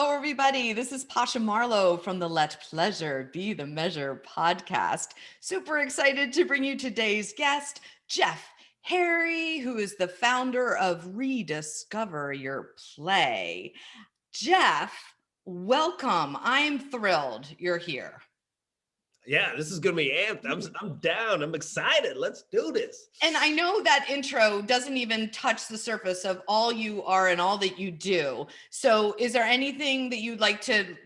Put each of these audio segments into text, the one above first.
Hello, everybody. This is Pasha Marlowe from the Let Pleasure Be the Measure podcast. Super excited to bring you today's guest, Jeff Harry, who is the founder of Rediscover Your Play. Jeff, welcome. I'm thrilled you're here. Yeah, this is going to be amped. I'm down. I'm excited. Let's do this. And I know that intro doesn't even touch the surface of all you are and all that you do. So is there anything that you'd like to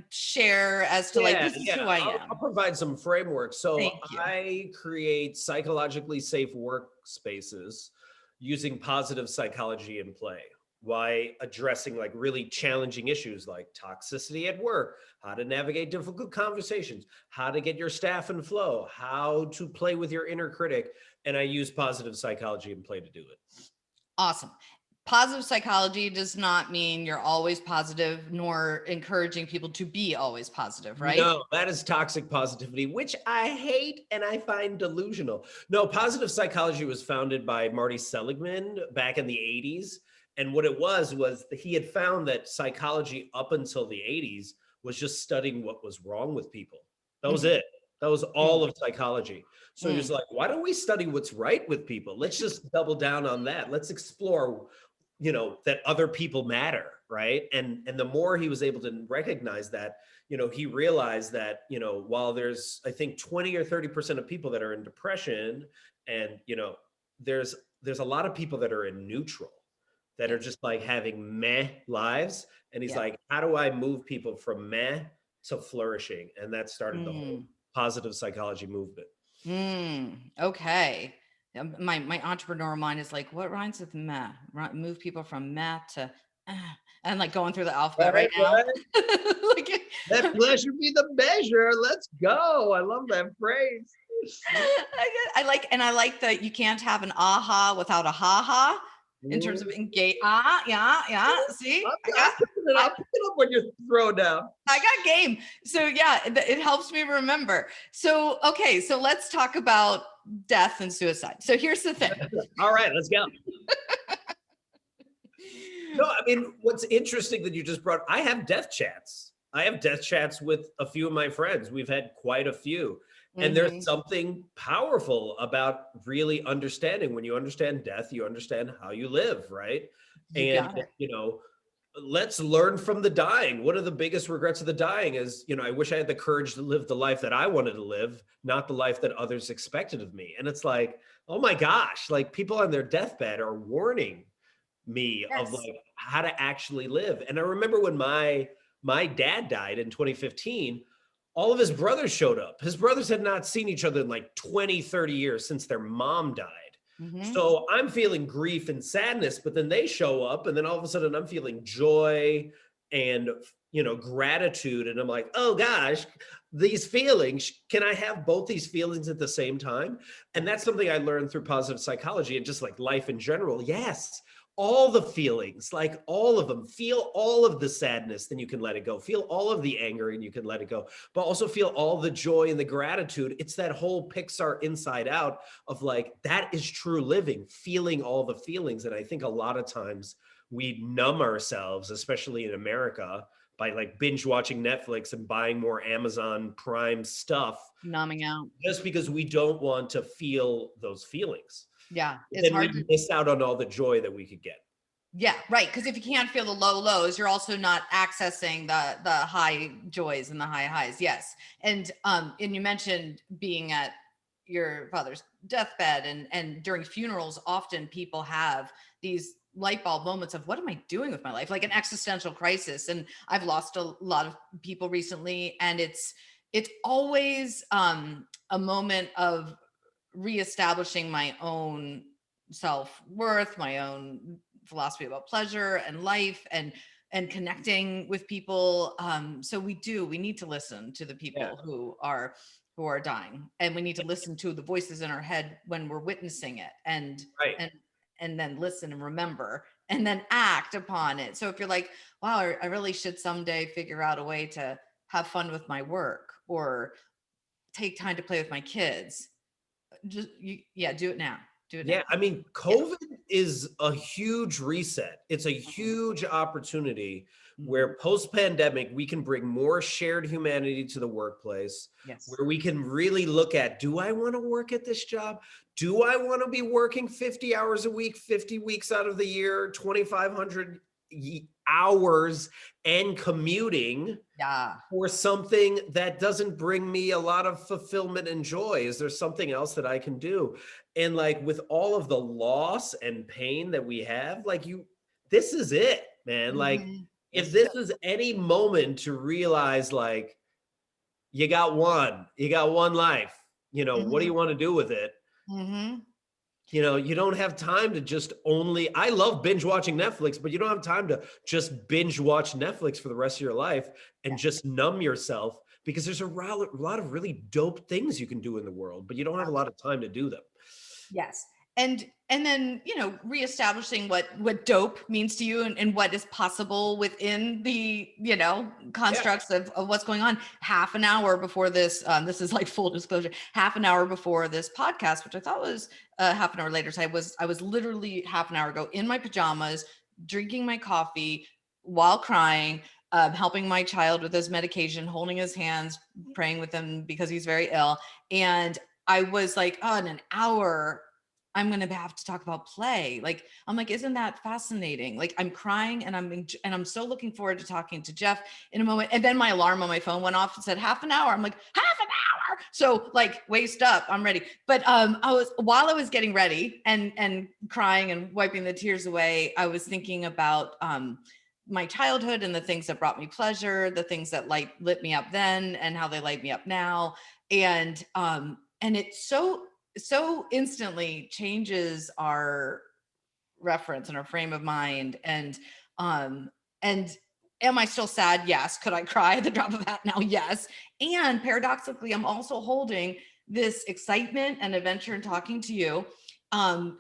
share as to this is who I am? I'll provide some framework. So Thank you. I create psychologically safe workspaces using positive psychology in play. Why addressing really challenging issues like toxicity at work, how to navigate difficult conversations, how to get your staff in flow, how to play with your inner critic. And I use positive psychology in play to do it. Awesome. Positive psychology does not mean you're always positive, nor encouraging people to be always positive, right? No, that is toxic positivity, which I hate and I find delusional. No, positive psychology was founded by Marty Seligman back in the 80s. And what it was he had found that psychology up until the 80s was just studying what was wrong with people. That was it. That was all of psychology. So he was like, why don't we study what's right with people? Let's just double down on that. Let's explore, that other people matter, right? And the more he was able to recognize that, he realized that, while there's, I think 20 or 30% of people that are in depression, and, there's a lot of people that are in neutral, that are just having meh lives. And he's like, how do I move people from meh to flourishing? And that started the whole positive psychology movement. Okay. My entrepreneur mind is like, what rhymes with meh? Move people from meh to, and going through the alphabet right now. Let pleasure be the measure. Let's go. I love that phrase. I like that you can't have an aha without a ha-ha. In terms of engage, yeah. See, I'll pick it up when you throw down. I got game. So yeah, it helps me remember. So okay, so let's talk about death and suicide. So here's the thing. All right, let's go. No, I mean, what's interesting that you just brought, I have death chats. I have death chats with a few of my friends. We've had quite a few. And there's something powerful about really understanding. When you understand death, you understand how you live, right? Let's learn from the dying. One of the biggest regrets of the dying is, I wish I had the courage to live the life that I wanted to live, not the life that others expected of me. And it's like, oh my gosh, people on their deathbed are warning me of how to actually live. And I remember when my dad died in 2015, all of his brothers showed up. His brothers had not seen each other in 20, 30 years since their mom died. So I'm feeling grief and sadness, but then they show up, and then all of a sudden I'm feeling joy and, gratitude. And I'm like, oh gosh, these feelings, can I have both these feelings at the same time? And that's something I learned through positive psychology and just life in general. Yes. All the feelings, all of them. Feel all of the sadness, then you can let it go. Feel all of the anger and you can let it go, but also feel all the joy and the gratitude. It's that whole Pixar Inside Out of that is true living, feeling all the feelings. And I think a lot of times we numb ourselves, especially in America, by binge watching Netflix and buying more Amazon Prime stuff. Numbing out. Just because we don't want to feel those feelings. Yeah, it's hard to miss out on all the joy that we could get. Yeah, right. Because if you can't feel the low lows, you're also not accessing the high joys and the high highs. Yes, and you mentioned being at your father's deathbed, and during funerals, often people have these light bulb moments of what am I doing with my life, like an existential crisis. And I've lost a lot of people recently, and it's always a moment of reestablishing my own self-worth, my own philosophy about pleasure and life, and connecting with people. So we need to listen to the people who are dying, and we need to listen to the voices in our head when we're witnessing it, and then listen and remember and then act upon it. So if you're like, wow, I really should someday figure out a way to have fun with my work or take time to play with my kids, just do it now. I mean, COVID is a huge reset. It's a Mhm. huge opportunity Mhm. where post-pandemic we can bring more shared humanity to the workplace, Yes. where we can really look at, do I want to work at this job? Do I want to be working 50 hours a week, 50 weeks out of the year, 2,500 hours and commuting Yeah. for something that doesn't bring me a lot of fulfillment and joy? Is there something else that I can do? And like with all of the loss and pain that we have, like this is it, man. Like Mhm. if Yes, it this is. is any moment to realize like you got one life, what do Mhm. you want to do with it? Mhm. You don't have time to just I love binge watching Netflix, but you don't have time to just binge watch Netflix for the rest of your life and Yes. just numb yourself, because there's a lot of really dope things you can do in the world, but you don't have a lot of time to do them. Yes. And then, reestablishing what dope means to you and what is possible within the, Yeah. constructs of what's going on. Half an hour before this, this is like full disclosure, half an hour before this podcast, which I thought was half an hour later. So I was literally half an hour ago in my pajamas, drinking my coffee while crying, helping my child with his medication, holding his hands, praying with him because he's very ill. And I was like, oh, in an hour, I'm going to have to talk about play. Like, I'm like, isn't that fascinating? Like, I'm crying and I'm so looking forward to talking to Jeff in a moment. And then my alarm on my phone went off and said half an hour. I'm like, half an hour. So like waist up, I'm ready. But while I was getting ready and crying and wiping the tears away, I was thinking about my childhood and the things that brought me pleasure, the things that lit me up then and how they light me up now. And it's so instantly changes our reference and our frame of mind. And am I still sad? Yes. Could I cry at the drop of a hat now? Yes. And paradoxically, I'm also holding this excitement and adventure in talking to you,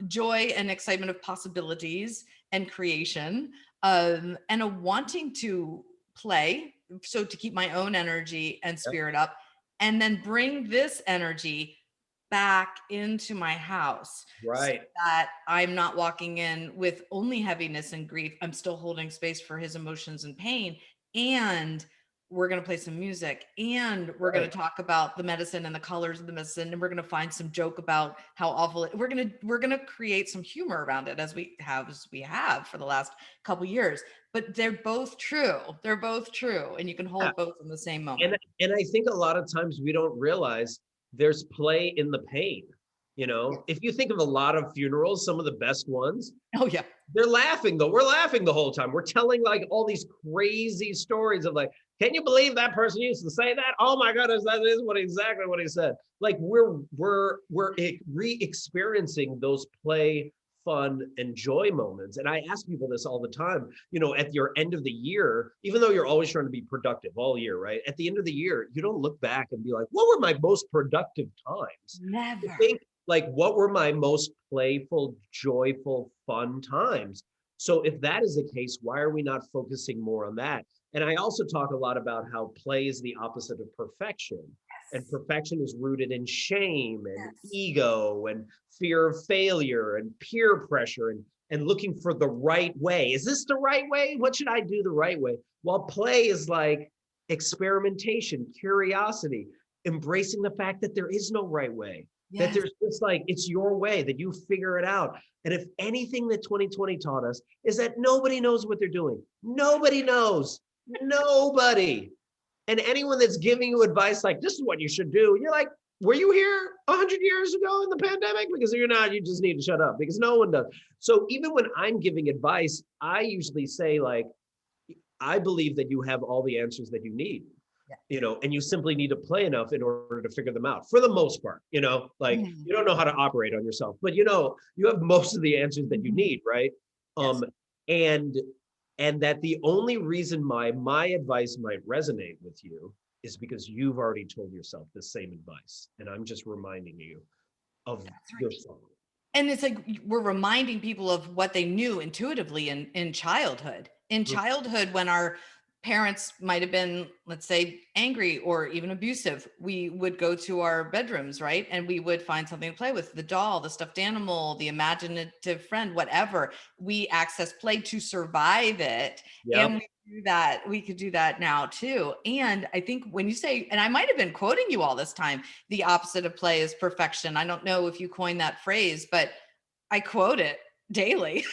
joy and excitement of possibilities and creation, and a wanting to play, so to keep my own energy and Yep. spirit up, and then bring this energy back into my house so Right. that I'm not walking in with only heaviness and grief. I'm still holding space for his emotions and pain. And we're going to play some music, and we're going Right. to talk about the medicine and the colors of the medicine, and we're going to find some joke about how awful we're going to create some humor around it as we have for the last couple years. But they're both true. They're both true, and you can Yeah. hold both in the same And moment. and I think a lot of times we don't realize there's play in the pain. Yeah. If you think of a lot of funerals, some of the best ones, Oh yeah. they're laughing though. We're laughing the whole time. We're telling like all these crazy stories of like, can you believe that person used to say that? Oh my goodness, that is exactly what he said. Like we're re-experiencing those play, fun, and joy moments. And I ask people this all the time, at your end of the year, even though you're always trying to be productive all year, right? At the end of the year, you don't look back and be like, what were my most productive times? You Never. think like, what were my most playful, joyful, fun times? So if that is the case, why are we not focusing more on that? And I also talk a lot about how play is the opposite of perfection. And Yes. perfection is rooted in shame and Yes. ego and fear of failure and peer pressure and looking for the right way. Is this the right way? What should I do the right way? While play is like experimentation, curiosity, embracing the fact that there is no right way, that Yes. there's just like, it's your way, that you figure it out. And if anything that 2020 taught us is that nobody knows what they're doing. Nobody knows. Nobody. And anyone that's giving you advice like, this is what you should do, you're like, were you here 100 years ago in the pandemic? Because if you're not, you just need to shut up, because no one does. So even when I'm giving advice, I usually say like, I believe that you have all the answers that you need, Yeah. and you simply need to play enough in order to figure them out for the most part, like Mhm. you don't know how to operate on yourself, but you have most of the answers that you Mhm. need, right? Yes. And that the only reason my advice might resonate with you is because you've already told yourself the same advice. And I'm just reminding you of That's right. yourself. And it's like we're reminding people of what they knew intuitively in childhood. In childhood, when our parents might have been, let's say, angry or even abusive, we would go to our bedrooms, right? And we would find something to play with, the doll, the stuffed animal, the imaginative friend, whatever. We access play to survive it. And Yep. we could do that now too. And I think when you say, and I might have been quoting you all this time, the opposite of play is perfection. I don't know if you coined that phrase, but I quote it daily.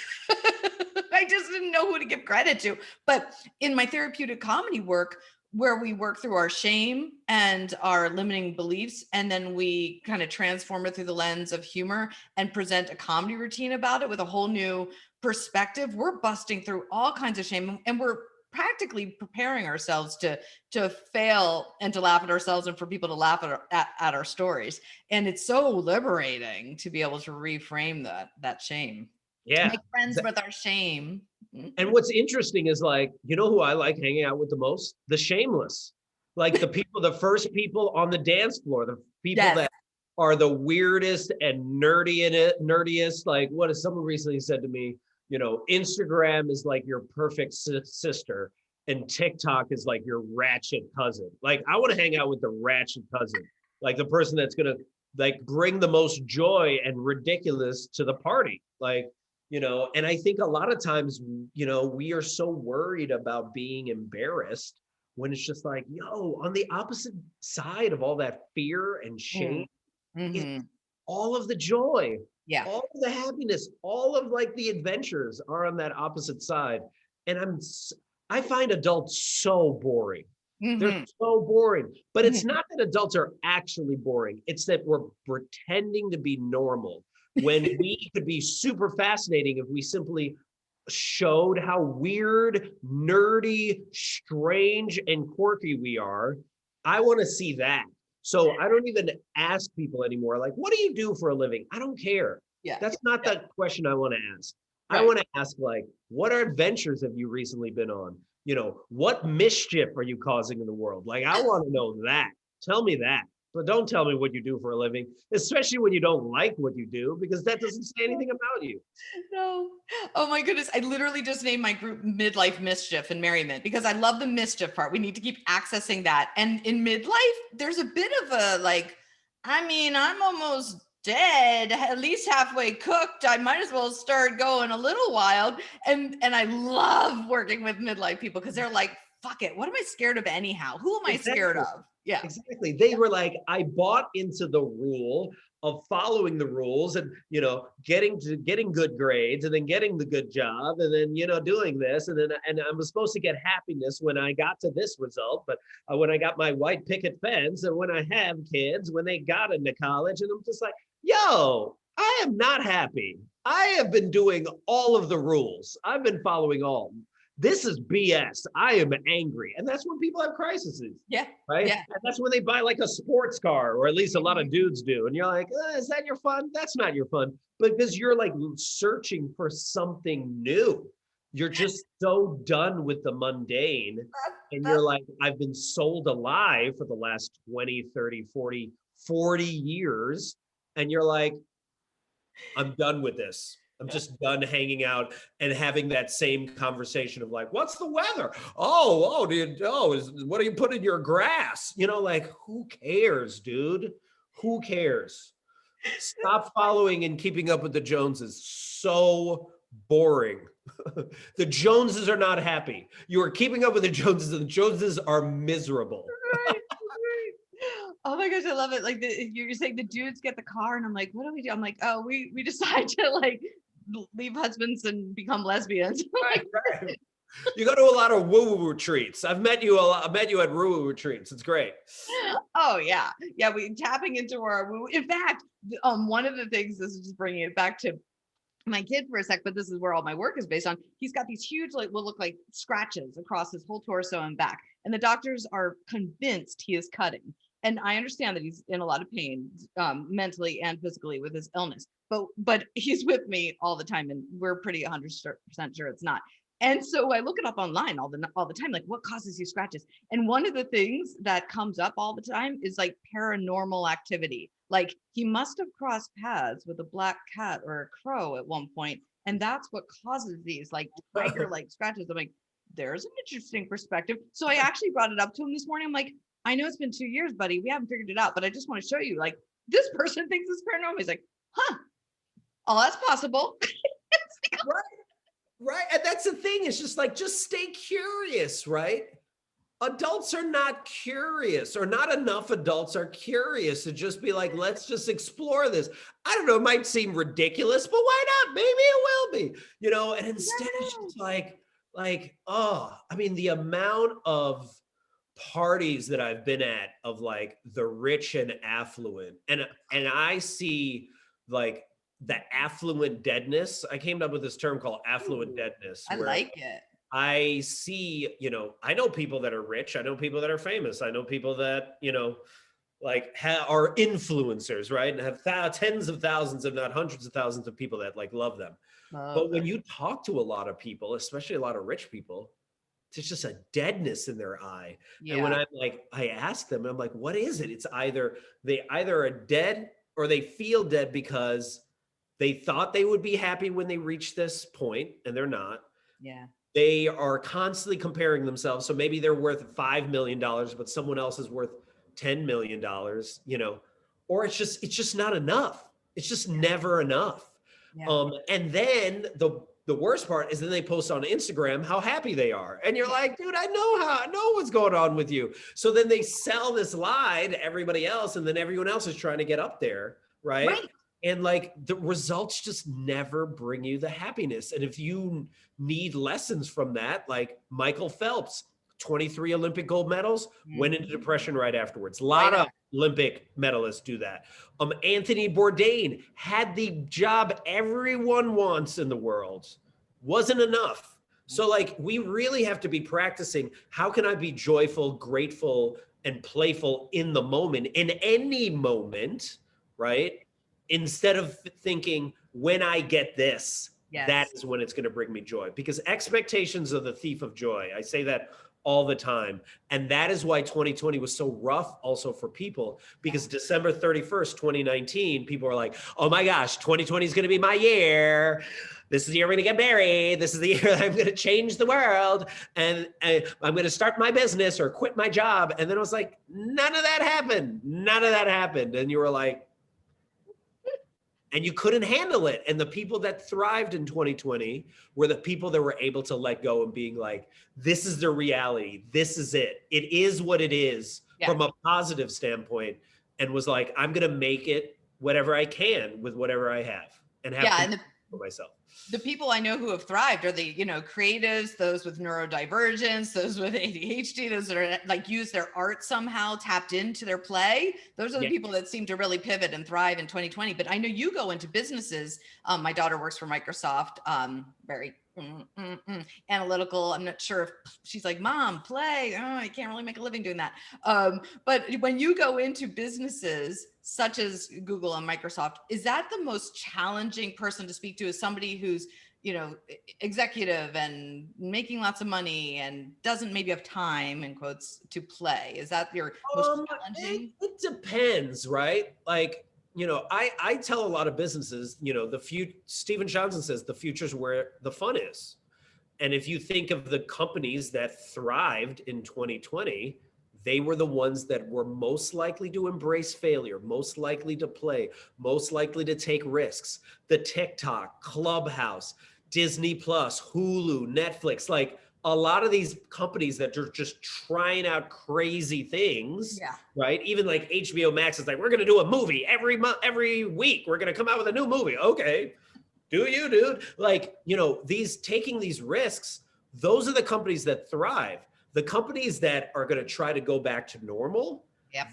I just didn't know who to give credit to. But in my therapeutic comedy work, where we work through our shame and our limiting beliefs, and then we kind of transform it through the lens of humor and present a comedy routine about it with a whole new perspective, we're busting through all kinds of shame, and we're practically preparing ourselves to fail and to laugh at ourselves, and for people to laugh at our stories. And it's so liberating to be able to reframe that shame, Yeah. make friends with our shame. And what's interesting is like, you know who I like hanging out with the most? The shameless. Like the people, the first people on the dance floor, the people Yes. that are the weirdest and nerdiest. Like what is someone recently said to me, you know, Instagram is like your perfect sister and TikTok is like your ratchet cousin. Like I want to hang out with the ratchet cousin, like the person that's going to like bring the most joy and ridiculous to the party. Like, you know, and I think a lot of times, you know, we are so worried about being embarrassed when it's just like, yo, on the opposite side of all that fear and shame is Mm-hmm. all of the joy, Yeah. all of the happiness, all of like the adventures are on that opposite side. And I find adults so boring. They're Mm-hmm. so boring. But it's Mm-hmm. not that adults are actually boring. It's that we're pretending to be normal when we could be super fascinating if we simply showed how weird, nerdy, strange, and quirky we are. I want to see that. So I don't even ask people anymore, like, what do you do for a living? I don't care. Yeah. That's not Yeah. the question I want to ask. I Right. want to ask, like, what adventures have you recently been on? You know, what mischief are you causing in the world? Like, I want to know that. Tell me that. But don't tell me what you do for a living, especially when you don't like what you do, because that doesn't say anything about you. No. Oh my goodness. I literally just named my group Midlife Mischief and Merriment because I love the mischief part. We need to keep accessing that. And in midlife, there's a bit of a like, I mean, I'm almost dead, at least halfway cooked. I might as well start going a little wild. And I love working with midlife people because they're like, fuck it. What am I scared of anyhow? Who am I scared Exactly. of? Yeah. Exactly. They were like, I bought into the rule of following the rules and, you know, getting good grades and then getting the good job and then, you know, doing this. And I was supposed to get happiness when I got to this result. But when I got my white picket fence and when I have kids, when they got into college, and I'm just like, yo, I am not happy. I have been doing all of the rules. I've been following all. This is BS. I am angry. And that's when people have crises, Yeah. right? Yeah. And that's when they buy like a sports car, or at least a lot Mhm. of dudes do. And you're like, is that your fun? That's not your fun. But because you're like searching for something new. You're just so done with the mundane. And That, you're like, I've been sold a lie for the last 20, 30, 40 years. And you're like, I'm done with this. I'm just done hanging out and having that same conversation of like, what's the weather? What do you put in your grass? You know, like, who cares, dude? Who cares? Stop following and keeping up with the Joneses. So boring. The Joneses are not happy. You are keeping up with the Joneses, and the Joneses are miserable. right, right. Oh my gosh, I love it. Like you're saying the dudes get the car, and I'm like, what do we do? I'm like, oh, we decide to like leave husbands and become lesbians. Right, right. You go to a lot of woo-woo retreats. I've met you a lot. I met you at woo-woo retreats. It's great. Oh yeah, yeah. We tapping into our woo. In fact, one of the things, this is just bringing it back to my kid for a sec, but this is where all my work is based on. He's got these huge, like, will look like scratches across his whole torso and back, and the doctors are convinced he is cutting. And I understand that he's in a lot of pain, mentally and physically, with his illness. But he's with me all the time, and we're pretty 100% sure it's not. And so I look it up online all the time, like what causes you scratches. And one of the things that comes up all the time is like paranormal activity. Like he must have crossed paths with a black cat or a crow at one point, and that's what causes these like tiger-like scratches. I'm like, there's an interesting perspective. So I actually brought it up to him this morning. I'm like, I know it's been 2 years, buddy. We haven't figured it out, but I just want to show you, like, this person thinks it's paranormal. He's like, huh, oh, that's possible. Right. Right. And that's the thing. It's just like, just stay curious, right? Adults are not curious, or not enough adults are curious to just be like, let's just explore this. I don't know, it might seem ridiculous, but why not? Maybe it will be, and instead it's just oh, I mean, the amount of parties that I've been at of like the rich and affluent, and I see like the affluent deadness. I came up with this term called affluent Ooh, deadness, I where like it. I see, I know people that are rich. I know people that are famous. I know people that, like are influencers, right? And have tens of thousands, if not hundreds of thousands of people that like love them. Love But when that. you talk to a lot of people, especially a lot of rich people, there's just a deadness in their eye. And when Yeah. I ask them, I'm like, what is it? It's they either are dead or they feel dead because they thought they would be happy when they reached this point and they're not. Yeah. They are constantly comparing themselves. So maybe they're worth $5 million, but someone else is worth $10 million, or it's just not enough. It's just never enough. Yeah. And then the worst part is then they post on Instagram how happy they are. And you're like, dude, I know what's going on with you. So then they sell this lie to everybody else, and then everyone else is trying to get up there, right? Right. And like the results just never bring you the happiness. And if you need lessons from that, like Michael Phelps, 23 Olympic gold medals, went into depression right afterwards. A lot of Olympic medalists do that. Anthony Bourdain had the job everyone wants in the world. Wasn't enough. So like, we really have to be practicing, how can I be joyful, grateful, and playful in the moment, in any moment, right? Instead of thinking, when I get this, that Yes. is when it's going to bring me joy. Because expectations are the thief of joy. I say that all the time. And that is why 2020 was so rough also for people, because December 31st, 2019, people are like, oh my gosh, 2020 is going to be my year. This is the year I'm going to get married. This is the year that I'm going to change the world. And I'm going to start my business or quit my job. And then it was like, none of that happened. None of that happened. And you were like, and you couldn't handle it. And the people that thrived in 2020 were the people that were able to let go and being like, this is the reality. This is it. It is what it is from a positive standpoint, and was like, I'm going to make it whatever I can with whatever I have and have And for myself. the people I know who have thrived are the, creatives, those with neurodivergence, those with ADHD, those that are like use their art somehow tapped into their play. Those are the people that seem to really pivot and thrive in 2020. But I know you go into businesses. My daughter works for Microsoft, very analytical. I'm not sure if she's like, Mom, play. Oh, I can't really make a living doing that. But when you go into businesses such as Google and Microsoft, is that the most challenging person to speak to, is somebody who's, executive and making lots of money and doesn't maybe have time, in quotes, to play? Is that your most challenging? It depends, right? Like, I tell a lot of businesses, Stephen Johnson says the future's where the fun is. And if you think of the companies that thrived in 2020, they were the ones that were most likely to embrace failure, most likely to play, most likely to take risks. The TikTok, Clubhouse, Disney Plus, Hulu, Netflix, like a lot of these companies that are just trying out crazy things, right? Even like HBO Max is like, we're going to do a movie every month, every week. We're going to come out with a new movie. Okay. Do you, dude? Like, taking these risks, those are the companies that thrive. The companies that are going to try to go back to normal,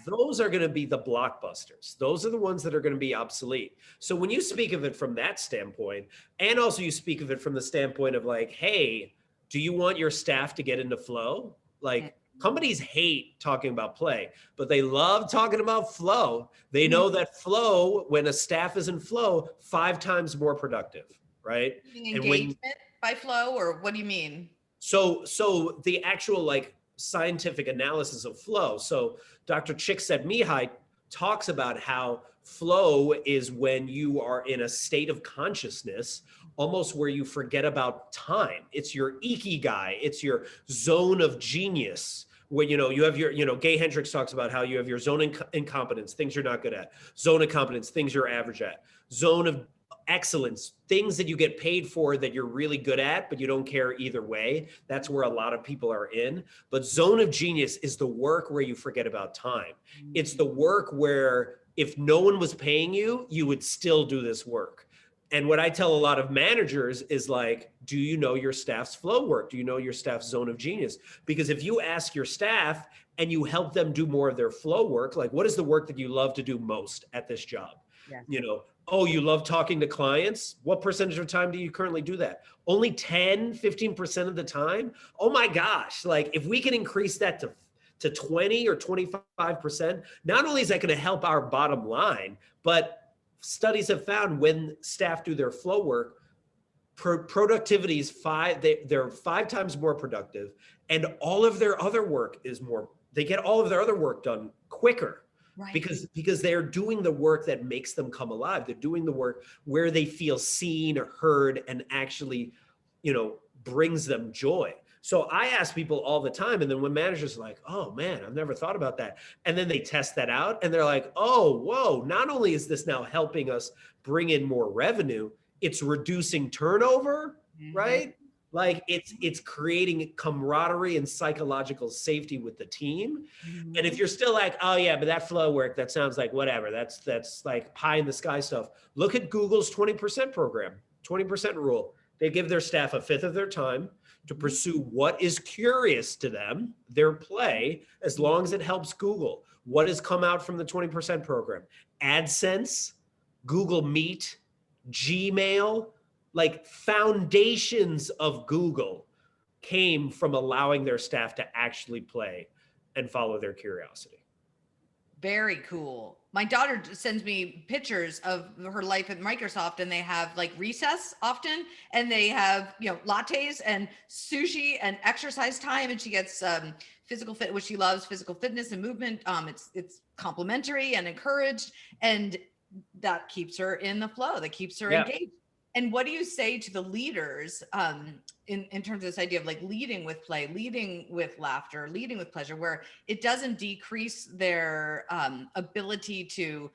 those are going to be the blockbusters. Those are the ones that are going to be obsolete. So when you speak of it from that standpoint, and also you speak of it from the standpoint of like, hey, do you want your staff to get into flow? Like, companies hate talking about play, but they love talking about flow. They know that flow, when a staff is in flow, 5 times more productive, right? Engagement by flow, or what do you mean? So the actual like scientific analysis of flow. So Dr. Csikszentmihalyi talks about how flow is when you are in a state of consciousness almost where you forget about time. It's your ikigai, it's your zone of genius. Where, you have your, Gay Hendricks talks about how you have your zone incompetence, things you're not good at, zone of competence, things you're average at, zone of excellence, things that you get paid for that you're really good at, but you don't care either way. That's where a lot of people are in. But zone of genius is the work where you forget about time. It's the work where if no one was paying you, you would still do this work. And what I tell a lot of managers is like, do you know your staff's flow work? Do you know your staff's zone of genius? Because if you ask your staff and you help them do more of their flow work, like what is the work that you love to do most at this job? Yes. Oh, you love talking to clients? What percentage of time do you currently do that? Only 10, 15% of the time? Oh my gosh. Like if we can increase that to 20 or 25%, not only is that going to help our bottom line, but studies have found when staff do their flow work, productivity is they're 5 times more productive, and all of their other work is more, they get all of their other work done quicker. Right. Because they're doing the work that makes them come alive. They're doing the work where they feel seen or heard and actually, brings them joy. So I ask people all the time, and then when managers are like, oh man, I've never thought about that. And then they test that out and they're like, oh, whoa, not only is this now helping us bring in more revenue, it's reducing turnover, right? Like it's creating camaraderie and psychological safety with the team. And if you're still like, oh yeah, but that flow work, that sounds like whatever. That's like pie in the sky stuff. Look at Google's 20% program, 20% rule. They give their staff a fifth of their time to pursue what is curious to them, their play, as long as it helps Google. What has come out from the 20% program? AdSense, Google Meet, Gmail, like foundations of Google came from allowing their staff to actually play and follow their curiosity. Very cool. My daughter sends me pictures of her life at Microsoft, and they have like recess often, and they have, lattes and sushi and exercise time. And she gets physical fit, which she loves, physical fitness and movement. It's complimentary and encouraged, and that keeps her in the flow, that keeps her engaged. And what do you say to the leaders in terms of this idea of like leading with play, leading with laughter, leading with pleasure, where it doesn't decrease their ability to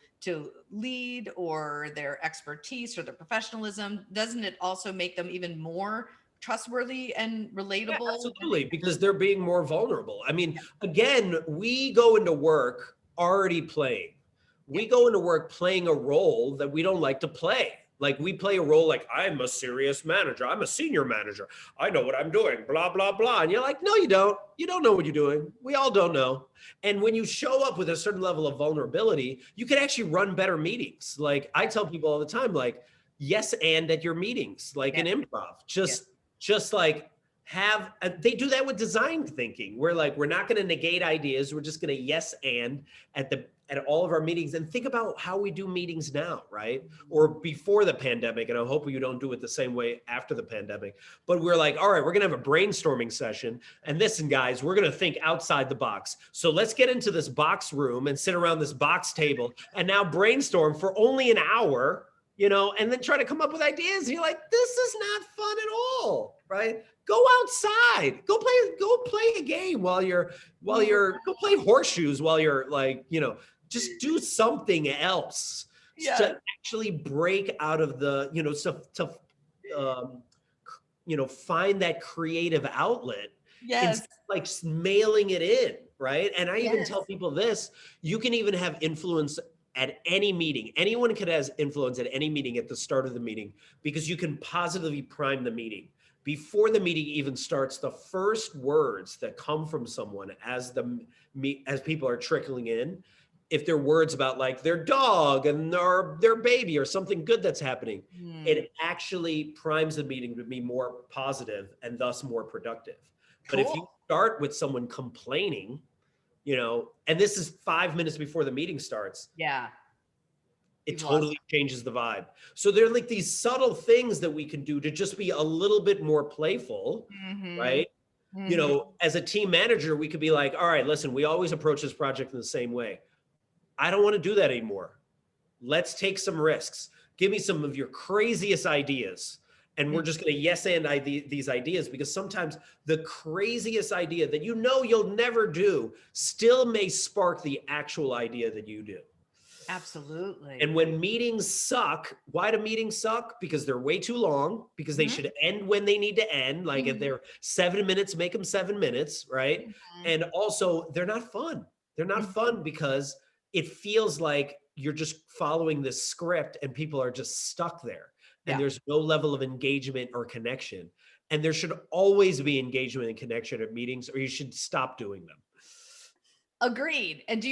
lead or their expertise or their professionalism? Doesn't it also make them even more trustworthy and relatable? Yeah, absolutely, because they're being more vulnerable. I mean, again, we go into work already playing. We go into work playing a role that we don't like to play. Like we play a role like, I'm a serious manager. I'm a senior manager. I know what I'm doing, blah, blah, blah. And you're like, no, you don't. You don't know what you're doing. We all don't know. And when you show up with a certain level of vulnerability, you can actually run better meetings. Like I tell people all the time, like, yes, and at your meetings, like in improv, just like they do that with design thinking. We're like, we're not going to negate ideas. We're just going to yes, and at all of our meetings. And think about how we do meetings now, right? Or before the pandemic. And I hope you don't do it the same way after the pandemic. But we're like, all right, we're going to have a brainstorming session. And listen, guys, we're going to think outside the box. So let's get into this box room and sit around this box table and now brainstorm for only an hour, and then try to come up with ideas. And you're like, this is not fun at all, right? Go outside, go play a game while you're go play horseshoes while you're like, just do something else to actually break out of the, find that creative outlet. Yes. Instead of like mailing it in, right? And I even tell people this, you can even have influence at any meeting. Anyone can have influence at any meeting at the start of the meeting, because you can positively prime the meeting. Before the meeting even starts, the first words that come from someone as people are trickling in, if they're words about like their dog and their baby or something good that's happening, it actually primes the meeting to be more positive and thus more productive. Cool. But if you start with someone complaining, and this is 5 minutes before the meeting starts. Yeah. It totally changes the vibe. So there are like these subtle things that we can do to just be a little bit more playful, right? As a team manager, we could be like, all right, listen, we always approach this project in the same way. I don't want to do that anymore. Let's take some risks. Give me some of your craziest ideas. And we're just going to yes and these ideas, because sometimes the craziest idea that you know you'll never do still may spark the actual idea that you do. Absolutely. And when meetings suck, why do meetings suck? Because they're way too long, because they Mhm. should end when they need to end. Like if Mhm. they're 7 minutes, make them 7 minutes, right? Mhm. And also, they're not fun. They're not Mhm. fun because it feels like you're just following this script and people are just stuck there. And Yeah. there's no level of engagement or connection. And there should always be engagement and connection at meetings, or you should stop doing them. Agreed. And do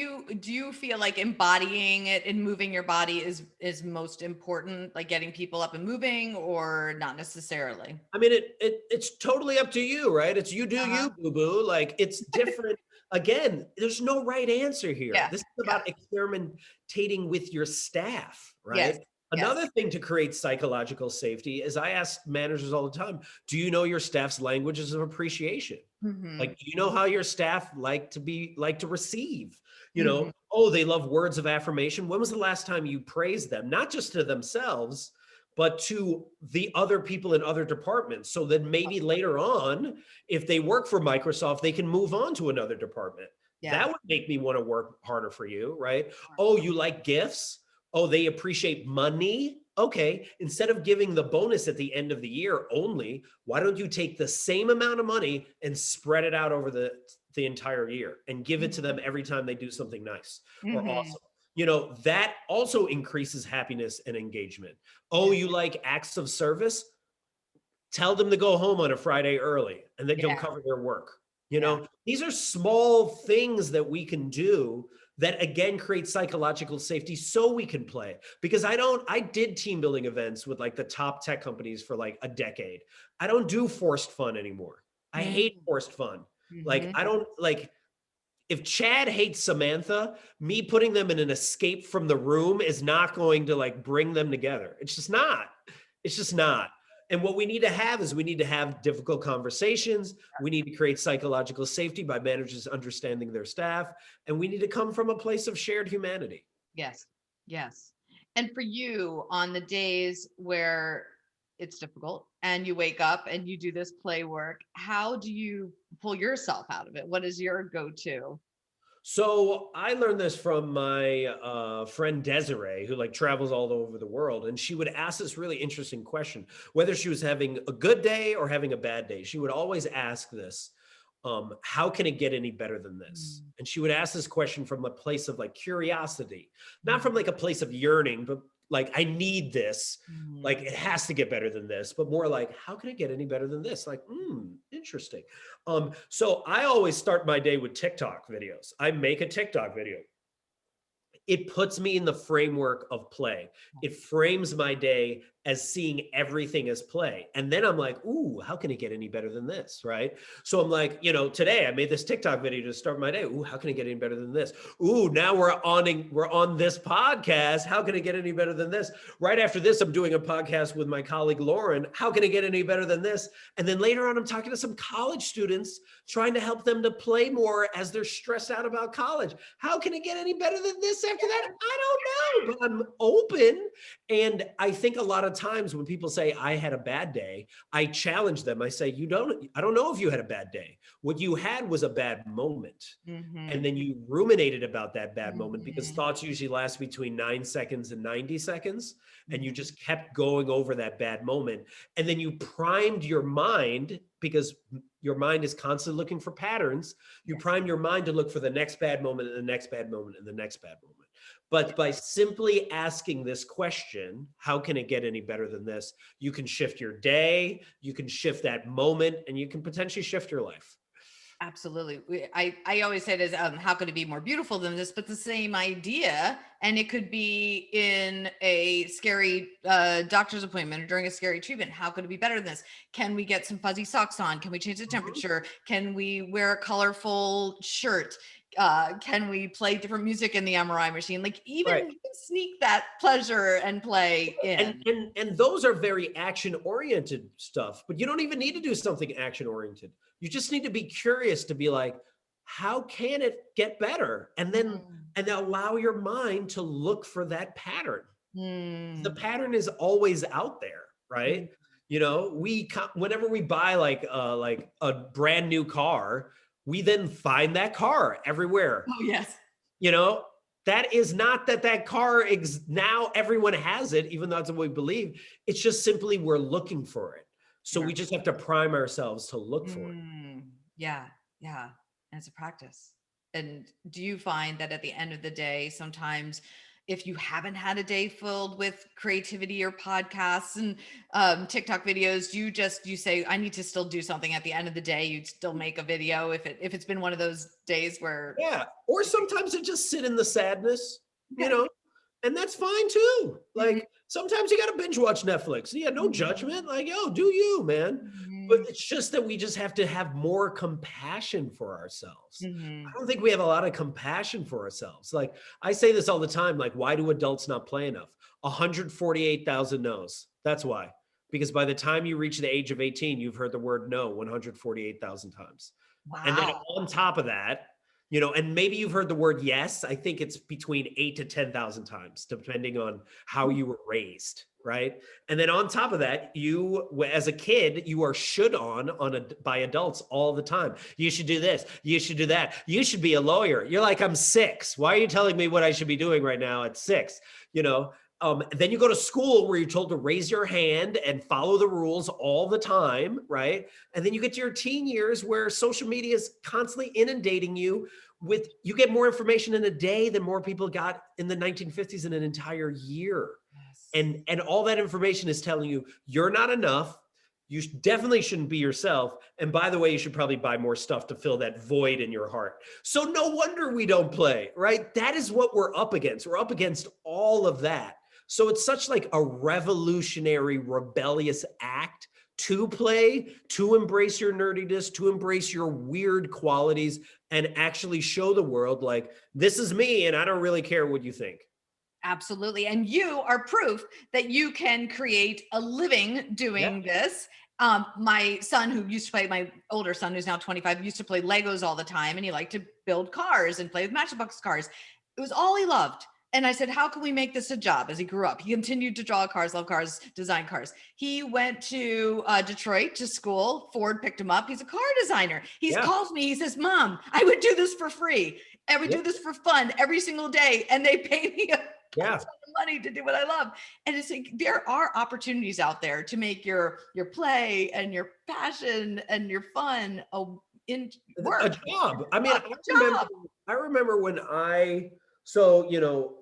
you feel like embodying it and moving your body is most important, like getting people up and moving, or not necessarily? I mean, it's totally up to you, right? It's you do Uh-huh. you, boo boo. Like it's different. Again, there's no right answer here. Yeah. This is Yeah. about experimentating with your staff, Yes. right? Yes. Another thing to create psychological safety is I ask managers all the time, do you know your staff's languages of appreciation? Like, Mhm. do you know how your staff like to receive? You know, Mhm. oh, they love words of affirmation. When was the last time you praised them? Not just to themselves, but to the other people in other departments. So that maybe later on, if they work for Microsoft, they can move on to another department. Yeah. That would make me want to work harder for you, right? Oh, you like gifts? Oh, they appreciate money. Okay, instead of giving the bonus at the end of the year only, why don't you take the same amount of money and spread it out over the entire year and give it to them Mhm. every time they do something nice or Mhm. awesome? You know, that also increases happiness and engagement. Oh, Yeah. you like acts of service? Tell them to go home on a Friday early and then you'll Yeah. cover their work. You Yeah. know, these are small things that we can do that again create psychological safety so we can play. Because I did team building events with like the top tech companies for like a decade. I don't do forced fun anymore. I hate Mhm. forced fun. Like, Mhm. I don't like, if Chad hates Samantha, me putting them in an escape from the room is not going to like bring them together. It's just not. It's just not. And what we need to have is we need to have difficult conversations. We need to create psychological safety by managers understanding their staff. And we need to come from a place of shared humanity. Yes. Yes. And for you, on the days where it's difficult and you wake up and you do this play work, how do you pull yourself out of it? What is your go-to? So I learned this from my friend Desiree, who like travels all over the world, and she would ask this really interesting question: whether she was having a good day or having a bad day. She would always ask this: how can it get any better than this? Mm, And she would ask this question from a place of like curiosity, not from mm, like a place of yearning, but like I need this. Like mm. it has to get better than this, but more like, how can it get any better than this? Like, interesting. So I always start my day with TikTok videos. I make a TikTok video. It puts me in the framework of play. It frames my day as seeing everything as play. And then I'm like, ooh, how can it get any better than this? Right. So I'm like, you know, today I made this TikTok video to start my day. Ooh, how can it get any better than this? Ooh, now we're on this podcast. How can it get any better than this? Right after this, I'm doing a podcast with my colleague Lauren. How can it get any better than this? And then later on, I'm talking to some college students trying to help them to play more as they're stressed out about college. How can it get any better than this after that? I don't know, but I'm open. And I think a lot of times when people say I had a bad day, I challenge them. I say, I don't know if you had a bad day. What you had was a bad moment. And Mhm. then you ruminated about that bad moment because Mhm. thoughts usually last between 9 seconds and 90 seconds. And you Mhm. just kept going over that bad moment. And then you primed your mind because your mind is constantly looking for patterns. You Yes. prime your mind to look for the next bad moment and the next bad moment and the next bad moment. Yeah. But by simply asking this question, how can it get any better than this? You can shift your day, you can shift that moment, and you can potentially shift your life. Absolutely. I always say it as how could it be more beautiful than this? But the same idea, and it could be in a scary doctor's appointment or during a scary treatment. How could it be better than this? Can we get some fuzzy socks on? Can we change the Mhm. temperature? Can we wear a colorful shirt? Can we play different music in the MRI machine? Like even Right. you can sneak that pleasure and play And in. and and those are very action oriented stuff, but you don't even need to do something action oriented. You just need to be curious to be like, how can it get better? Mm, And allow your mind to look for that pattern. The mm, pattern is always out there, mm, right? You know, whenever we buy like a brand new car, we then find that car everywhere. Oh, yes. You know, that is not that car now everyone has it, even though that's what we believe. It's just simply we're looking for it. So Yeah. we just have to prime ourselves to look for it. Yeah. Yeah. And it's a practice. And do you find that at the end of the day, sometimes if you haven't had a day filled with creativity or podcasts and TikTok videos, you say, I need to still do something at the end of the day. You'd still make a video if it's been one of those days where Yeah. Or sometimes it just sit in the sadness, you okay. know, and that's fine too. Mhm, Like sometimes you got to binge watch Netflix. Yeah, no judgment. Like, yo, do you, man. But mhm, it's just that we just have to have more compassion for ourselves. mhm. I don't think we have a lot of compassion for ourselves. Like I say this all the time, like, why do adults not play enough? 148,000 no's. That's why. Because by the time you reach the age of 18, you've heard the word no 148,000 times. And then Wow. on top of that, you know, and maybe you've heard the word yes. I think it's between 8 to 10,000 times, depending on how you were raised, right? And then on top of that, as a kid, you are by adults all the time. You should do this. You should do that. You should be a lawyer. You're like, I'm 6. Why are you telling me what I should be doing right now at 6? You know, then you go to school where you're told to raise your hand and follow the rules all the time, right? And then you get to your teen years where social media is constantly inundating you you get more information in a day than more people got in the 1950s in an entire year. Yes. And all that information is telling you you're not enough. You definitely shouldn't be yourself. And by the way, you should probably buy more stuff to fill that void in your heart. So no wonder we don't play, right? That is what we're up against. We're up against all of that. So it's such like a revolutionary, rebellious act to play, to embrace your nerdiness, to embrace your weird qualities, and actually show the world like, this is me, and I don't really care what you think. Absolutely. And you are proof that you can create a living Yeah, doing this. My son, who used to play, my older son, who's now 25, used to play Legos all the time, and he liked to build cars and play with Matchbox cars. It was all he loved. And I said, how can we make this a job? As he grew up, he continued to draw cars, love cars, design cars. He went to Detroit to school. Ford picked him up. He's a car designer. He yeah, calls me. He says, Mom, I would do this for free. I would yeah, do this for fun every single day. And they pay me a yeah. ton of money to do what I love. And it's like there are opportunities out there to make your play and your passion and your fun in A work. job. I mean, A job. I remember when so, you know,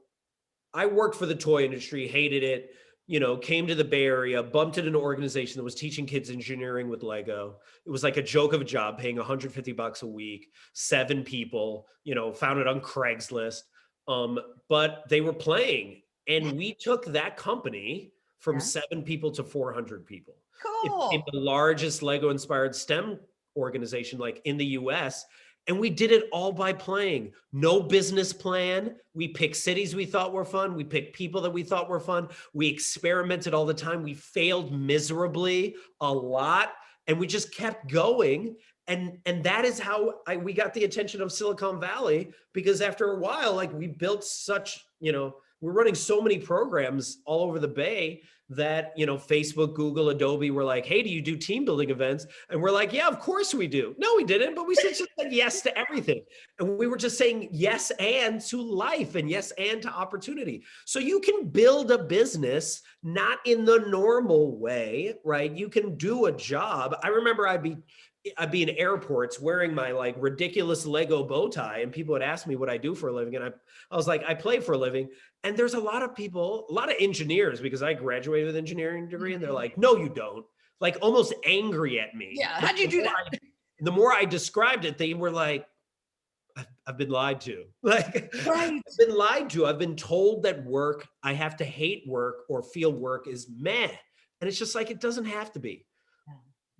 I worked for the toy industry, hated it, you know, came to the Bay Area, bumped into an organization that was teaching kids engineering with Lego. It was like a joke of a job, paying $150 a week, 7 people, you know, found it on Craigslist. But they were playing, Yeah. and we took that company from Yeah. 7 people to 400 people. It became Cool. the largest Lego inspired STEM organization like in the US. And we did it all by playing. No business plan. We picked cities we thought were fun. We picked people that we thought were fun. We experimented all the time. We failed miserably a lot. And we just kept going. And that is how we got the attention of Silicon Valley, because after a while, like we built such, you know, we're running so many programs all over the Bay that, you know, Facebook, Google, Adobe were like, hey, do you do team building events? And we're like, yeah, of course we do. No, we didn't, but we just said yes to everything. And we were just saying yes and to life and yes and to opportunity. So you can build a business not in the normal way, right? You can do a job. I remember I'd be in airports wearing my like ridiculous Lego bow tie, and people would ask me what I do for a living. And I was like, I play for a living. And there's a lot of people, a lot of engineers, because I graduated with an engineering degree, and they're like, no, you don't. Like almost angry at me. Yeah. But How'd you do that? the more I described it, they were like, I've been lied to. Like Right. I've been lied to. I've been told that I have to hate work or feel work is meh. And it's just like, it doesn't have to be.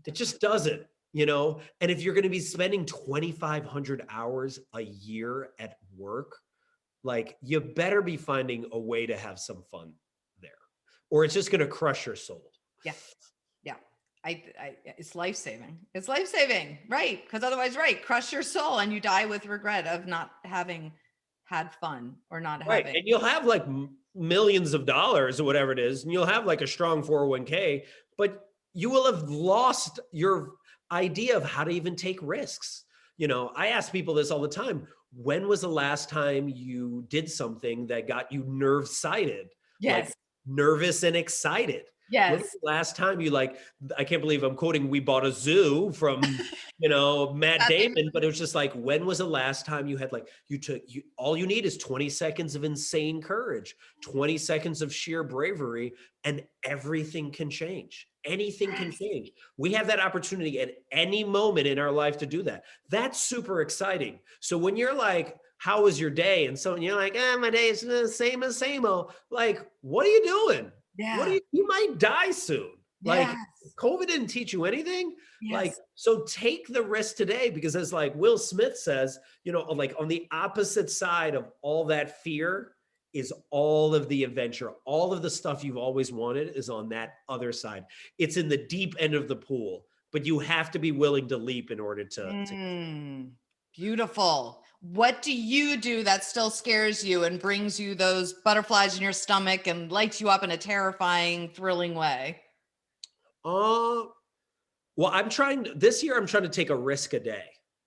It just doesn't, you know? And if you're going to be spending 2,500 hours a year at work, like you better be finding a way to have some fun there, or it's just going to crush your soul. Yeah. Yeah. It's life saving. It's life saving. Right. Because otherwise, right. Crush your soul and you die with regret of not having had fun or not Right. having. And you'll have like millions of dollars or whatever it is, and you'll have like a strong 401k, but you will have lost your idea of how to even take risks. I ask people this all the time. When was the last time you did something that got you nerve sighted, like Yes. nervous and excited? When was Yes. the last time you I can't believe I'm quoting We Bought a Zoo from, Matt That thing- Damon, but it was just like, when was the last time you had all you need is 20 seconds of insane courage, 20 seconds of sheer bravery, and everything can change. Anything can change. We have that opportunity at any moment in our life to do that. That's super exciting. So when you're like, how was your day? And so you're like, my day is the same as same old. Like, what are you doing? Yeah. You might die soon. Like, Yes. COVID didn't teach you anything. Like, Yes. so take the risk today, because as like Will Smith says, like on the opposite side of all that fear is all of the adventure. All of the stuff you've always wanted is on that other side. It's in the deep end of the pool, but you have to be willing to leap in order to. Beautiful. What do you do that still scares you and brings you those butterflies in your stomach and lights you up in a terrifying, thrilling way? Uh, well, this year, I'm trying to take a risk a day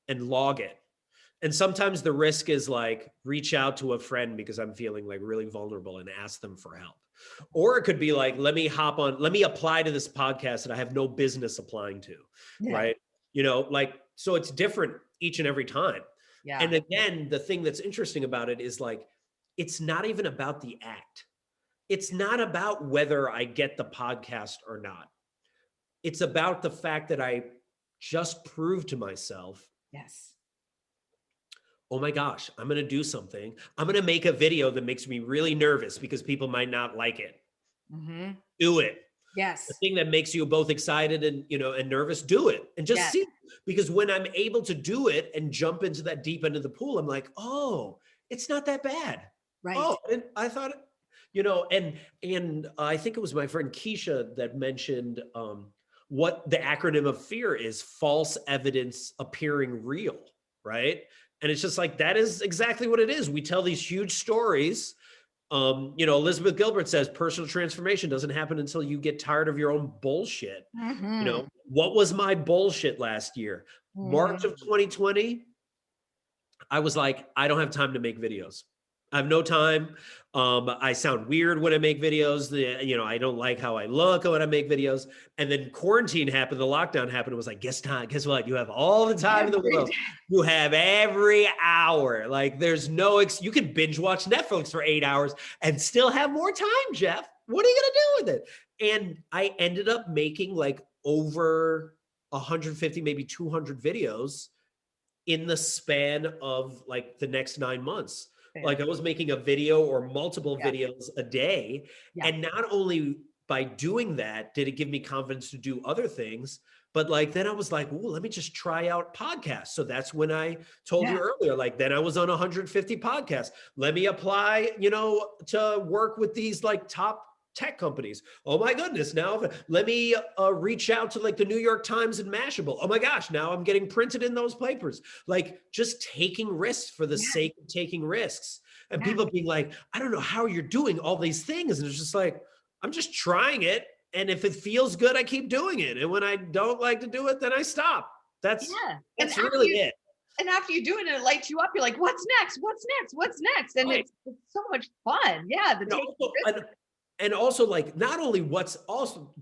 and log it. And sometimes the risk is like reach out to a friend because I'm feeling like really vulnerable and ask them for help. Or it could be like, let me apply to this podcast that I have no business applying to. Yeah. Right. So it's different each and every time. Yeah. And again, the thing that's interesting about it is like, it's not even about the act. It's not about whether I get the podcast or not. It's about the fact that I just proved to myself, Yes. oh my gosh, I'm going to do something. I'm going to make a video that makes me really nervous because people might not like it. Mm-hmm. Do it. Yes. The thing that makes you both excited and, and nervous, do it and just see. Because when I'm able to do it and jump into that deep end of the pool, I'm like, oh, it's not that bad. Right. Oh, and I thought, and I think it was my friend Keisha that mentioned what the acronym of fear is: false evidence appearing real, right? And it's just like, that is exactly what it is. We tell these huge stories. Elizabeth Gilbert says personal transformation doesn't happen until you get tired of your own bullshit. Mm-hmm. What was my bullshit last year? March of 2020, I was like, I don't have time to make videos. I have no time. I sound weird when I make videos. I don't like how I look when I make videos. And then quarantine happened, the lockdown happened. It was like, guess what? You have all the time in the world. You have every hour. Like, there's you can binge watch Netflix for 8 hours and still have more time, Jeff. What are you gonna do with it? And I ended up making like over 150, maybe 200 videos in the span of like the next 9 months. Like, I was making a video or multiple videos a day. And not only by doing that did it give me confidence to do other things, but like, then I was like, oh, let me just try out podcasts. So that's when I told you earlier, like, then I was on 150 podcasts. Let me apply, to work with these like top tech companies. Oh my goodness. Now let me reach out to like the New York Times and Mashable. Oh my gosh. Now I'm getting printed in those papers. Like, just taking risks for the sake of taking risks. And people being like, I don't know how you're doing all these things. And it's just like, I'm just trying it. And if it feels good, I keep doing it. And when I don't like to do it, then I stop. That's really it. And after you do it and it lights you up, you're like, what's next? What's next? What's next? And it's so much fun. Yeah. And also, like, not only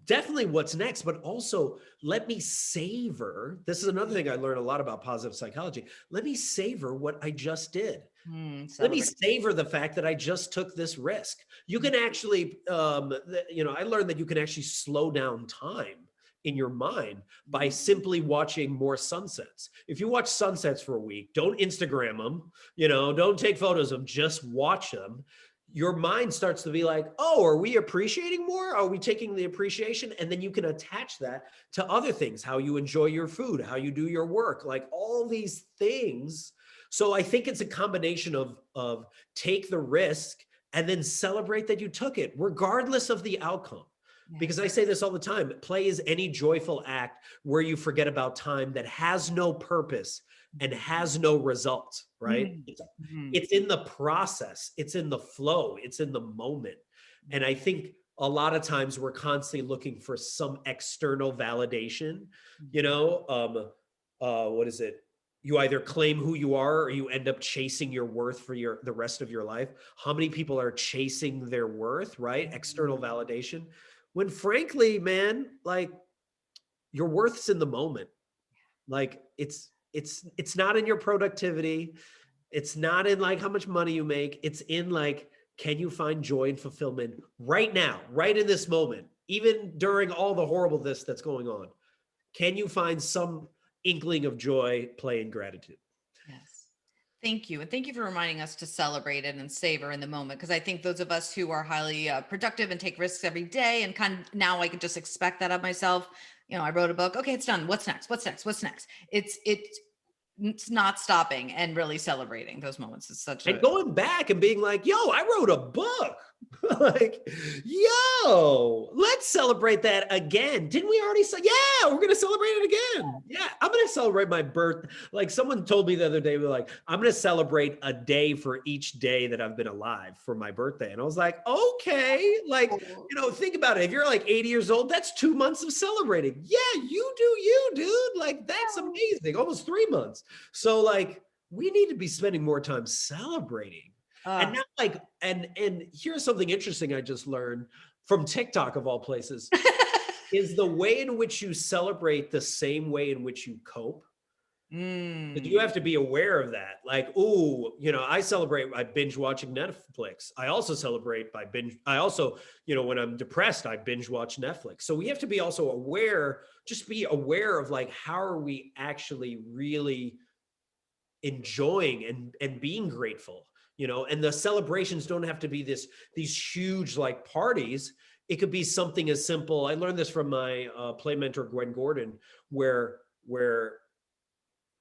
definitely what's next, but also let me savor. This is another thing I learned a lot about positive psychology. Let me savor what I just did. Let me savor the fact that I just took this risk. You can actually, I learned that you can actually slow down time in your mind by simply watching more sunsets. If you watch sunsets for a week, don't Instagram them, don't take photos of them, just watch them. Your mind starts to be like, oh, are we appreciating more? Are we taking the appreciation? And then you can attach that to other things, how you enjoy your food, how you do your work, like all these things. So I think it's a combination of take the risk and then celebrate that you took it, regardless of the outcome. Because I say this all the time, play is any joyful act where you forget about time that has no purpose and has no result, right? It's in the process, it's in the flow, it's in the moment. And I think a lot of times we're constantly looking for some external validation, you Mhm. know, what is it? You either claim who you are or you end up chasing your worth for the rest of your life. How many people are chasing their worth, right? External Mhm. validation. When frankly, man, like your worth's in the moment. Like it's not in your productivity. It's not in like how much money you make. It's in like, can you find joy and fulfillment right now, right in this moment, even during all the horribleness that's going on? Can you find some inkling of joy, play, and gratitude? Yes. Thank you. And thank you for reminding us to celebrate it and savor in the moment. Because I think those of us who are highly productive and take risks every day, and kind of now I could just expect that of myself. You know, I wrote a book. Okay, it's done. What's next? What's next? What's next? It's not stopping and really celebrating those moments. It's such And a going back and being like, yo, I wrote a book. Like, yo, let's celebrate that again. Didn't we already say, yeah, we're going to celebrate it again. Yeah, I'm going to celebrate my birth. Like someone told me the other day, we're like, I'm going to celebrate a day for each day that I've been alive for my birthday. And I was like, okay, like, cool. think about it. If you're like 80 years old, that's 2 months of celebrating. Yeah, you do you, dude. Like, that's amazing. Almost 3 months. So like, we need to be spending more time celebrating. And Uh, not like, and here's something interesting I just learned from TikTok of all places, is the way in which you celebrate the same way in which you cope. But you mm, have to be aware of that. Like, ooh, I celebrate by binge watching Netflix. I also celebrate by binge. I also, when I'm depressed, I binge watch Netflix. So we have to be also aware, just be aware of like, how are we actually really enjoying and being grateful, and the celebrations don't have to be these huge like parties. It could be something as simple. I learned this from my play mentor Gwen Gordon, where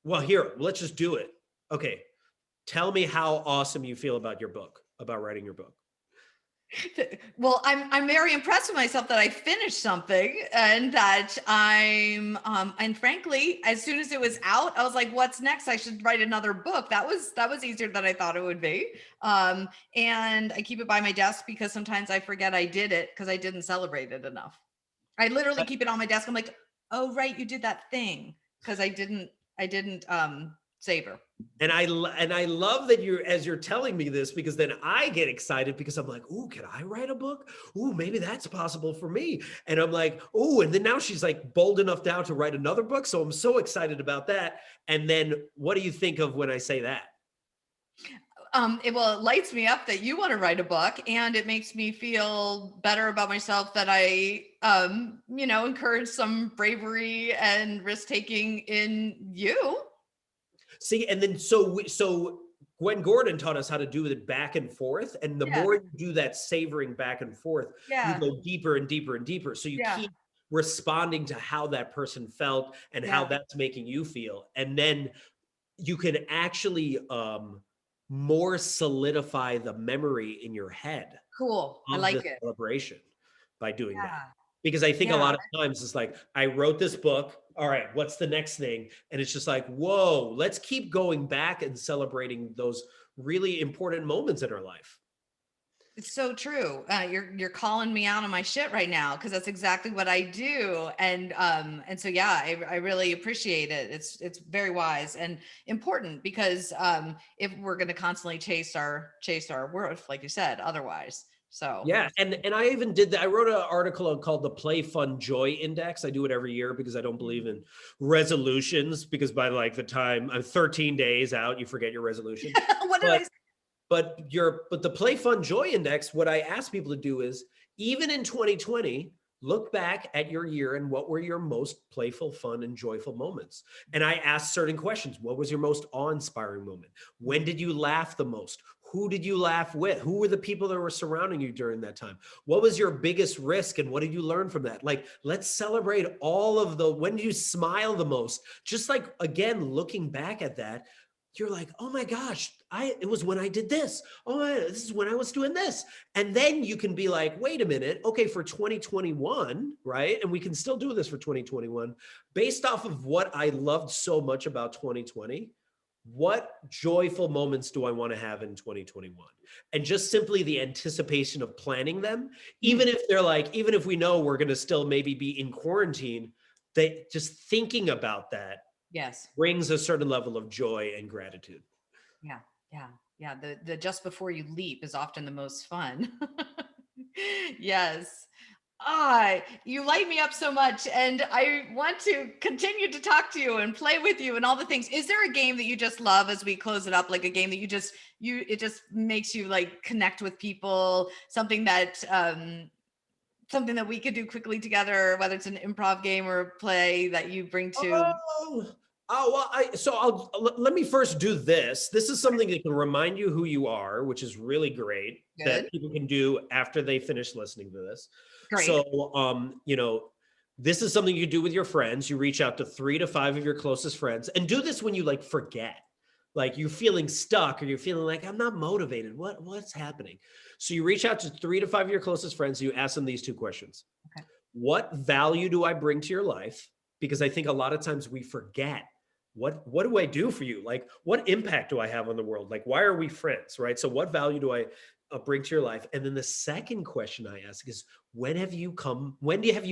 well, here, let's just do it. Okay, tell me how awesome you feel about your book, about writing your book. well, I'm very impressed with myself that I finished something and that and frankly, as soon as it was out, I was like, what's next? I should write another book. That was easier than I thought it would be. And I keep it by my desk because sometimes I forget I did it because I didn't celebrate it enough. I literally keep it on my desk. I'm like, oh right, you did that thing because I didn't savor. And I love that as you're telling me this, because then I get excited because I'm like, ooh, can I write a book? Ooh, maybe that's possible for me. And I'm like, ooh, and then now she's like bold enough now to write another book. So I'm so excited about that. And then what do you think of when I say that? It lights me up that you want to write a book, and it makes me feel better about myself that I encourage some bravery and risk taking in you. See, and then so Gwen Gordon taught us how to do it back and forth. And the Yeah, more you do that savoring back and forth, you yeah, go deeper and deeper and deeper. So you yeah, keep responding to how that person felt and how yeah. that's making you feel. And then you can actually more solidify the memory in your head Cool. I of the like it. celebration by doing that. Yeah, Because I think a yeah. lot of times it's like, I wrote this book. All right, what's the next thing? And it's just like, whoa, let's keep going back and celebrating those really important moments in our life. It's so true. You're calling me out on my shit right now because that's exactly what I do. And so yeah, I really appreciate it. It's very wise and important because if we're going to constantly chase our worth, like you said, otherwise. So Yeah, and I even did that. I wrote an article called the Play Fun Joy Index. I do it every year because I don't believe in resolutions, because by like the time I'm 13 days out, you forget your resolution. what did But I say? but the Play Fun Joy Index, what I ask people to do is, even in 2020, look back at your year and what were your most playful, fun, and joyful moments. And I asked certain questions. What was your most awe-inspiring moment? When did you laugh the most? Who did you laugh with? Who were the people that were surrounding you during that time? What was your biggest risk and what did you learn from that? Like, let's celebrate all of when did you smile the most? Just like, again, looking back at that, you're like, oh my gosh, it was when I did this. Oh, this is when I was doing this. And then you can be like, wait a minute, okay, for 2021, right? And we can still do this for 2021, based off of what I loved so much about 2020. what joyful moments do I want to have in 2021? And just simply the anticipation of planning them, even if they're like, even if we know we're going to still maybe be in quarantine, they just thinking about that Yes. brings a certain level of joy and gratitude. Yeah. Yeah. Yeah. The just before you leap is often the most fun. Yes. You light me up so much, and I want to continue to talk to you and play with you and all the things. Is there a game that you just love as we close it up? Like a game that it just makes you like connect with people, something that we could do quickly together, whether it's an improv game or a play that you bring to. Oh, well, let me first do this. This is something that can remind you who you are, which is really great that Good. people can do after they finish listening to this. Great. So, this is something you do with your friends. You reach out to 3 to 5 of your closest friends, and do this when you like forget, like you're feeling stuck or you're feeling like I'm not motivated. What's happening? So you reach out to 3 to 5 of your closest friends. And you ask them these 2 questions. Okay. What value do I bring to your life? Because I think a lot of times we forget, what do I do for you? Like, what impact do I have on the world? Like, why are we friends, right? So what value do I bring to your life? And then the second question I ask is, when have you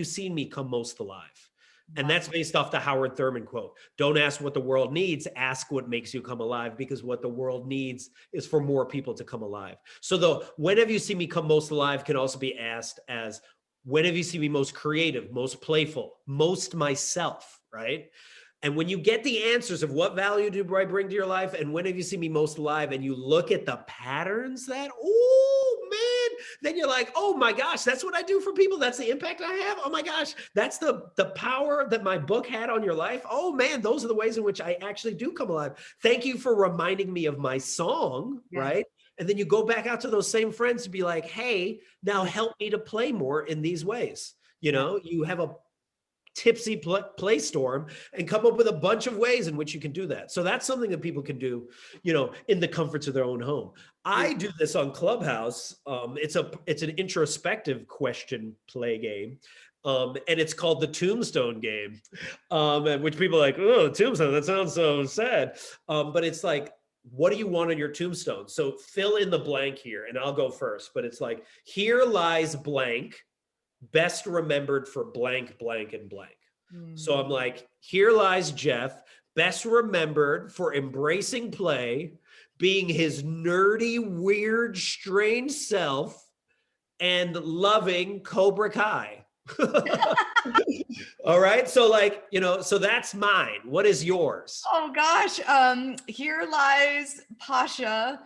seen me come most alive? And that's based off the Howard Thurman quote. Don't ask what the world needs, ask what makes you come alive, because what the world needs is for more people to come alive. So the when have you seen me come most alive can also be asked as, when have you seen me most creative, most playful, most myself, right? And when you get the answers of what value do I bring to your life and when have you seen me most alive, and you look at the patterns that, oh man, then you're like, oh my gosh, that's what I do for people. That's the impact I have. Oh my gosh, that's the power that my book had on your life. Oh man, those are the ways in which I actually do come alive. Thank you for reminding me of my song, Yeah. right? And then you go back out to those same friends to be like, hey, now help me to play more in these ways. You have a tipsy play storm and come up with a bunch of ways in which you can do that. So that's something that people can do, in the comforts of their own home. I do this on Clubhouse. It's an introspective question play game. And it's called the Tombstone game, which people are like, oh, Tombstone, that sounds so sad. But it's like, what do you want on your tombstone? So fill in the blank here, and I'll go first. But it's like, here lies blank, best remembered for blank, blank, and blank. So I'm like, here lies Jeff, best remembered for embracing play, being his nerdy, weird, strange self, and loving Cobra Kai. All right. So so that's mine. What is yours? Oh gosh. Here lies Pasha,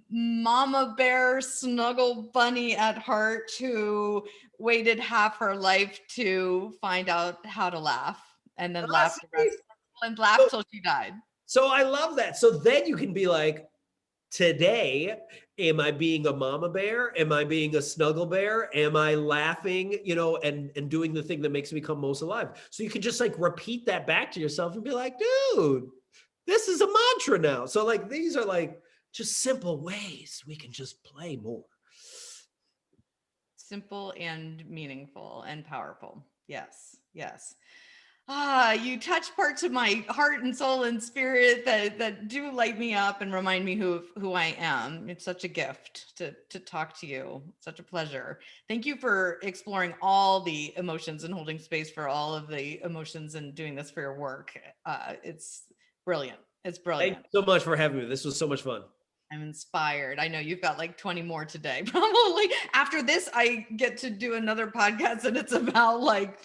mama bear snuggle bunny at heart, who waited half her life to find out how to laugh, and then laughed till she died. So I love that. So then you can be like, today, am I being a mama bear? Am I being a snuggle bear? Am I laughing, and doing the thing that makes me come most alive? So you can just like repeat that back to yourself and be like, dude, this is a mantra now. So like, these are like just simple ways we can just play more. Simple and meaningful and powerful. Yes. Yes. You touch parts of my heart and soul and spirit that do light me up and remind me who I am. It's such a gift to talk to you. Such a pleasure. Thank you for exploring all the emotions and holding space for all of the emotions and doing this for your work. It's brilliant. It's brilliant. Thank you so much for having me. This was so much fun. I'm inspired. I know you've got like 20 more today. Probably after this, I get to do another podcast and it's about like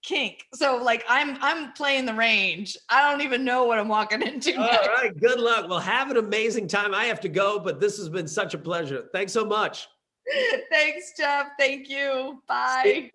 kink. So like I'm playing the range. I don't even know what I'm walking into. All right. Good luck. Well, have an amazing time. I have to go, but this has been such a pleasure. Thanks so much. Thanks, Jeff. Thank you. Bye.